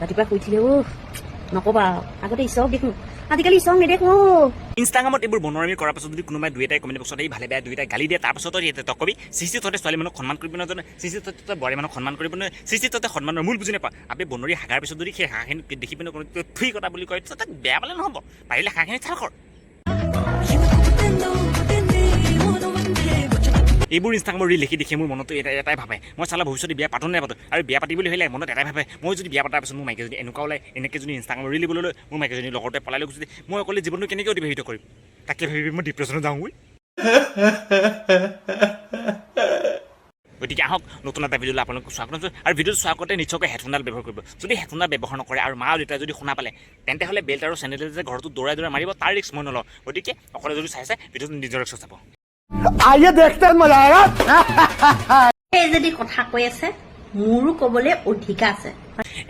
ৰাতিপুৱা শুইছিলে নকবা আগতে ইছক দেখোঁ আজিকালি ইছক নেদেখোঁ ইনষ্টাগ্ৰামত এইবোৰ বনোৱামি কৰাৰ পাছত যদি কোনোবাই দুই এটাই কমেণ্ট বক্সত এই ভালে বেয়া দুই এটাই গালি দিয়ে তাৰপাছত তই কবি সৃষ্টি তহঁতে ছোৱালী মানুহক সন্মান কৰিব নাজানে সৃষ্টি তহঁতে বোৱাৰী মানুহক সন্মান কৰিব নোৱাৰে সৃষ্টি তহঁতে সন্মানৰ মূল বুজি নাপা আপুনি বনৰী হাগাৰ পিছত যদি সেই হাঁহখিনি দেখি পিনে কোনো থুই কথা বুলি কয় তাক বেয়া পালে নহ'ব পাৰিলে হাঁহখিনি চাল কৰ এইবোৰ ইনষ্টাগ্ৰামৰ ৰিল লিখি দেখি মোৰ মনতো এটাই ভাবে মই চালা ভৱিষ্যতে বিয়া পাতো নাপাতো আৰু বিয়া পাতিবলৈ হ'লে মনত এটাই ভাবে মই যদি বিয়া পতাৰ পিছত মোৰ মাইকী যদি এনেকুৱা ওলাই এনেকৈ যদি ইনষ্টাগ্ৰামৰ ৰিল দিবলৈ মোৰ মাইকীজনী লগতে পলাই লৈ গুচি মই অকলে জীৱনটো কেনেকৈ অতিবাহিত কৰিম তাকে ভাবি মই ডিপ্ৰেশ্যনত যাওঁগৈ গতিকে আহক নতুন এটা ভিডিঅ'লৈ আপোনালোকক স্বাগতম জনাইছোঁ আৰু ভিডিঅ'টো চোৱাৰ আগতে নিশ্চয়কৈ হেডফোনডাল ব্যৱহাৰ কৰিব যদি হেডফোনডাল ব্যৱহাৰ নকৰে আৰু মা আৰু দেউতাই যদি শুনা পালে তেন্তে হ'লে বেল্ট আৰু চেণ্ডেল যে ঘৰটো দৌৰাই মাৰিব তাৰ ৰিস্ক মই নলওঁ গতিকে অকলে যদি চাইছে ভিডিঅ'টো নিজৰ ৰিস্কত চাব आइए देखते हैं मजा आएगा এই যদি কথা কৈ আছে মোৰো ক'বলৈ অধিকাৰ আছে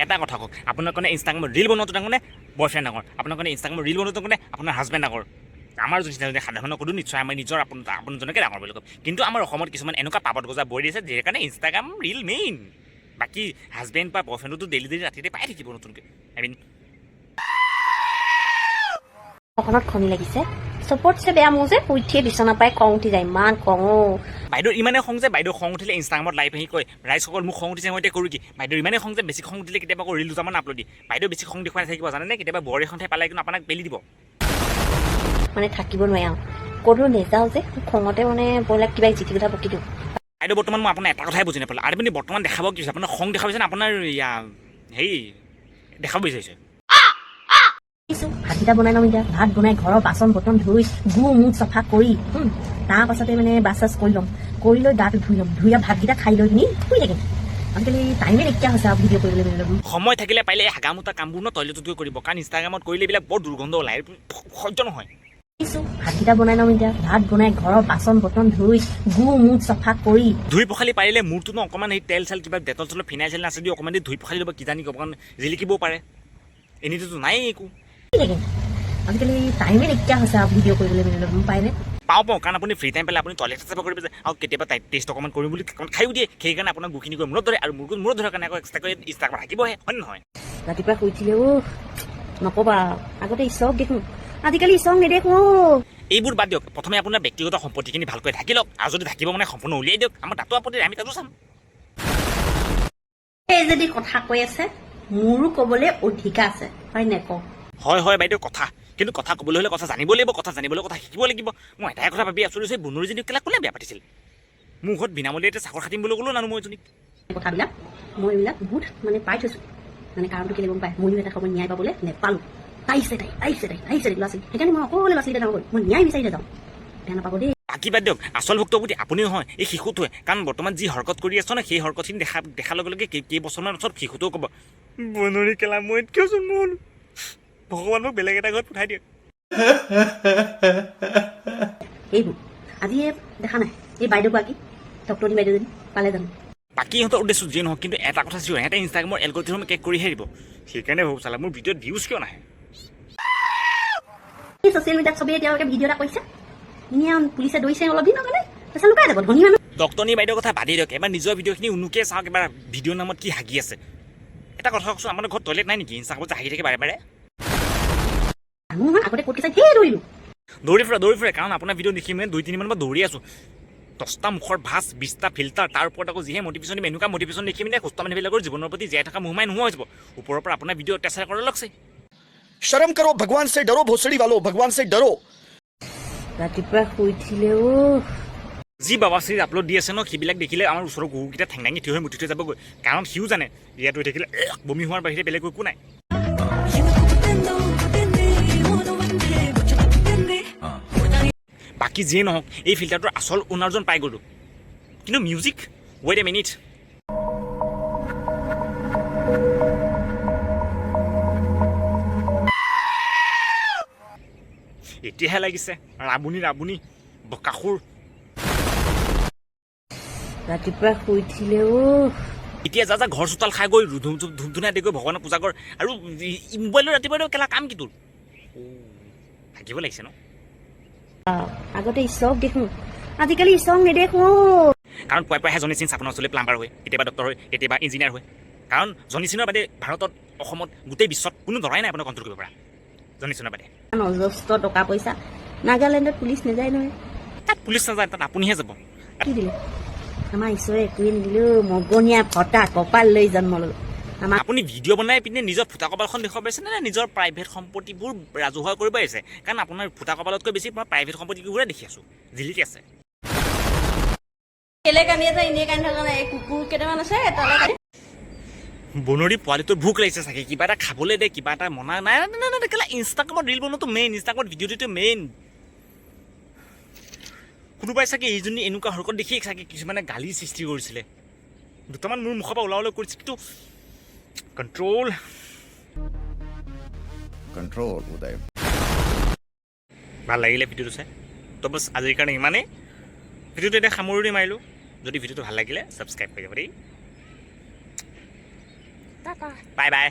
এটা কথা কওক আপোনাৰ কাৰণে ইনষ্টাগ্ৰামৰ ৰিল বনোৱাটো ডাঙৰ নে বয়ফ্ৰেণ্ড ডাঙৰ আপোনাৰ কাৰণে ইনষ্টাগ্ৰামৰ ৰিল বনোৱাটো ডাঙৰ নে আপোনাৰ হাজবেণ্ড ডাঙৰ আমাৰ যদি সাধাৰণ কৰোঁ নিশ্চয় আমাৰ নিজৰ আপোনাজনকে ডাঙৰ বুলি ক'ম কিন্তু আমাৰ অসমত কিছুমান এনেকুৱা পাপত গজা বৈ দিছে যিহেৰ কাৰণে ইনষ্টাগ্ৰাম ৰিল মেইন বাকী হাজবেণ্ড বা বয়ফ্ৰেণ্ডতো ডেইলি ৰাতিতে পাই থাকিব নতুনকৈ আই মিন অকণত খনি লাগিছে চবতছে বেয়া মোৰ যে শুই উঠিয়ে বিচনা পাই খং উঠি যায় ইমান খং বাইদেউ ইমানে খং যে বাইদেউ খং উঠিলে ইনষ্টাগ্ৰামত লাইভ আহি কয় ৰাইজসকল মোক খং উঠিছে মই এতিয়া কৰোঁ কি বাইদেউ ইমানে খং যে বেছি খং উঠিলে কেতিয়াবা আকৌ ৰিল দুটামান আপলোড দিয়ে বাইদেউ বেছি খং দেখুৱাই থাকিব জানেনে কেতিয়াবা বৰ এখন ঠাই পালে কিন্তু আপোনাক পেলি দিব মানে থাকিব নোৱাৰে আৰু ক'তো নেযাওঁ যে খঙতে মানে বইলাক কিবা জিতি কথা বকি দিওঁ বাইদেউ বৰ্তমান মই আপোনাৰ এটা কথাই বুজি নাপালোঁ আৰু আপুনি বৰ্তমান দেখাব কি হৈছে আপোনাৰ খং দেখাব বিচাৰিছে আপোনাৰ হেৰি দেখাব বিচাৰিছে ভাতকেইটা বনাই ল'ম এতিয়া ভাত বনাই ঘৰৰ বাচন বৰ্তন ধুই গু মুখ চফা কৰি তাৰ পাছতে মানে বাছ চাছ কৰি ল'ম কৰি লৈ গাটো ধুই ল'ম ধুই ভাতকেইটা খাই লৈ পিনি শুই থাকিম আজিকালি টাইমে নাইকিয়া হৈছে আৰু ভিডিঅ' কৰিবলৈ সময় থাকিলে পাৰিলে এই হাগামোতা কামবোৰ টয়লেটত গৈ কৰিব কাৰণ ইনষ্টাগ্ৰামত কৰিলে এইবিলাক বৰ দুৰ্গন্ধ ওলায় সহ্য নহয় ভাতকেইটা বনাই ল'ম এতিয়া ভাত বনাই ঘৰৰ বাচন বৰ্তন ধুই গু মুখ চফা কৰি ধুই পখালি পাৰিলে মূৰটোনো অকণমান সেই তেল চেল কিবা ডেটল চেল ফিনাইল চেল নাছে দি অকণমান দি ধুই পখালি ল'ব কিজানি অকণমান জিলিকিবও পাৰে এনেইতো নাই একো আজিকালি টাইমে নাইকিয়া হৈছে আৰু ভিডিঅ' কৰিবলৈ পায়নে পাওঁ কাৰণ আপুনি ফ্ৰী টাইম পালে আপুনি টয়লেট চাফা কৰিব যায় আৰু কেতিয়াবা টেষ্ট অকণমান কৰিম বুলি খায়ো দিয়ে সেইকাৰণে আপোনাক গুখিনি কৰি মূৰত ধৰে আৰু মূৰত ধৰাৰ কাৰণে আকৌ এক্সট্ৰাকৈ ইনষ্টাগ্ৰাম থাকিবহে হয় নহয় ৰাতিপুৱা শুইছিলে নকবা আগতে ইছক দেখোঁ আজিকালি ইছক নেদেখোঁ এইবোৰ বাদ দিয়ক প্ৰথমে আপোনাৰ ব্যক্তিগত সম্পত্তিখিনি ভালকৈ ঢাকি লওক আৰু যদি ঢাকিব মানে সম্পূৰ্ণ উলিয়াই দিয়ক আমাৰ তাতো আপত্তি আমি তাতো চাম এই যদি কথা কৈ আছে মোৰো ক'বলৈ অধিকাৰ আছে হয় নাই কওক হয় বাইদেউ কথা কিন্তু কথা ক'বলৈ হ'লে কথা জানিব লাগিব কথা জানিবলৈ কথা শিকিব লাগিব মই এটাই কথা ভাবি আছোঁ যে বনৰীজনীক কেলা কোনে বেয়া পাতিছিল মোৰ ঘৰত বিনামূলীয়াতে চাকৰ খাটিম বুলি ক'লো নানো মই এজনীক কথাবিলাক মই এইবিলাক বহুত মানে পাই থৈছোঁ মানে কাৰণটো কেলৈ গম পায় ময়ো এটা সময় ন্যায় পাবলৈ নেপালোঁ আহিছে ল'ৰা ছোৱালী সেইকাৰণে মই অকলে ল'ৰা ছোৱালীকেইটা নগৈ মই ন্যায় বিচাৰিলে যাওঁ বেয়া নাপাব দেই বাকী বাদ দিয়ক আচল ভুক্তভোগী আপুনি নহয় এই শিশুটোৱে কাৰণ বৰ্তমান যি হৰকত কৰি আছে ন সেই হৰকতখিনি দেখাৰ লগে লগে কেইবছৰমান ওচৰত শিশুটোও ক'ব বনৰী কেলা মই কিয়চোন মোৰ ভগৱান মোক বেলেগ এটা ঘৰত পঠাই দিয়ক এইবোৰ আজি দেখা নাই এই বাইদেউগৰাকী ডক্টৰী বাইদেউজনী পালে জানো বাকী ইহঁতৰ উদ্দেশ্য যিয়ে নহওক কিন্তু এটা কথা চিঞৰ সিহঁতে ইনষ্টাগ্ৰামৰ এলগৰিথম কেক কৰিহে দিব সেইকাৰণে ভাবোঁ চালা মোৰ ভিডিঅ'ত ভিউজ কিয় নাহে ছ'চিয়েল মিডিয়াত চবেই এতিয়ালৈকে ভিডিঅ' এটা কৰিছে ধুনীয়া পুলিচে দৌৰিছে অলপ দিনৰ কাৰণে তাৰপিছত লুকাই যাব ধনী মানুহ ডক্টৰী বাইদেউৰ কথা বাদেই দিয়ক এবাৰ নিজৰ ভিডিঅ'খিনি উনুকে চাওক এবাৰ ভিডিঅ'ৰ নামত কি হাগি আছে এটা কথা কওকচোন আমাৰ ঘৰত টয়লেট নাই নেকি ইনষ্টাগ্ৰামত হাগি থাকে বাৰে আগতে ক'ত কৈছে ধেৰ দৌৰি ফুৰে কাৰণ আপোনাৰ ভিডিঅ' দেখি মানে 2-3 মানৰ পৰা দৌৰি আছোঁ 10টা মুখৰ ভাজ 20টা ফিল্টাৰ তাৰ ওপৰত আকৌ যিহে মটিভেশ্যন দিম এনেকুৱা মটিভেশ্যন দেখি মানে সুস্থ মানুহবিলাকৰ জীৱনৰ প্ৰতি জীয়াই থকা মোহমাই নোহোৱা হৈ যাব ওপৰৰ পৰা আপোনাৰ ভিডিঅ' অত্যাচাৰ কৰা লাগছে शर्म करो भगवान से डरो भोसड़ी वालों भगवान से डरो ৰাতিপুৱা শুইছিলে যি বাবাশ্ৰীৰ আপলোড দি আছে ন সেইবিলাক দেখিলে আমাৰ ওচৰৰ গৰুকেইটা ঠেং দাঙি থিয় হৈ মুঠি থৈ যাবগৈ কাৰণ সিও জানে ইয়াত হৈ থাকিলে বমি হোৱাৰ বাহিৰে বেলেগ একো নাই বাকী যিয়ে নহওক এই ফিল্টাৰটোৰ আচল ওনাৰজন পাই গ'লোঁ কিন্তু মিউজিক ৱেইট এ মিনিট এতিয়াহে লাগিছে ৰাবুনী বকাসুৰ ৰাতিপুৱা শুইছিলে এতিয়া যা ঘৰ চোতাল খাই গৈ ধুমধুনীয়া দি গৈ ভগৱানক পূজা কৰ আৰু মোবাইলৰ ৰাতিপুৱা কেলা কাম কি তোৰ থাকিব লাগিছে ন আগতে ইছক দেখোঁ আজিকালি ইছক নেদেখোঁ কাৰণ পুৱাই পুৱাই এজনী চিন চাপনৰ চলি প্লাম্বাৰ হয় কেতিয়াবা ডক্টৰ হয় কেতিয়াবা ইঞ্জিনিয়াৰ হয় কাৰণ জনিচিনৰ বাদে ভাৰতত অসমত গোটেই বিশ্বত কোনো দৰাই নাই আপোনাক কণ্ট্ৰল কৰিব পৰা জনিচিনৰ বাদে অজস্ৰ টকা পইচা নাগালেণ্ডত পুলিচ নাযায় নহয় তাত পুলিচ নাযায় তাত আপুনিহে যাব কি দিলে আমাৰ ঈশ্বৰে একোৱে নিদিলেও মগনীয়া ফটা কপাল লৈ জন্ম ল'লো আপুনি ভিডিঅ' বনাই পিনে নিজৰ ফুটা কপালখন দেখুৱাব পাৰিছে নে নিজৰ প্ৰাইভেট সম্পত্তিবোৰ ৰাজহুৱা কৰিব পাৰিছে কাৰণ আপোনাৰ ফুটা কপালতকৈ বেছি মই প্ৰাইভেট সম্পত্তিবোৰে দেখি আছোঁ জিলিকি আছে কেলে কান্দি আছে এনেই কান্দি থকা নাই কুকুৰ কেইটামান আছে তালৈ বনৰী পোৱালিটোৰ ভোক লাগিছে চাগে কিবা এটা খাবলৈ দে কিবা এটা মনা নাই কেলা ইনষ্টাগ্ৰামত ৰিল বনোৱাটো মেইন ইনষ্টাগ্ৰামত ভিডিঅ'টো মেইন কোনোবাই চাগে এইজনী এনেকুৱা হৰকত দেখিয়ে চাগে কিছুমানে গালি সৃষ্টি কৰিছিলে দুটামান মোৰ মুখৰ পৰা ওলাবলৈ কৰিছে কিন্তু कंट्रोल उदय ভাল লাগিলে ভিডিঅ'টো চাই তো বছ আজিৰ কাৰণে ইমানেই ভিডিঅ'টো এতিয়া সামৰণি মাৰিলোঁ যদি ভিডিঅ'টো ভাল লাগিলে ছাবস্ক্ৰাইব কৰি দিব দেই বাই বাই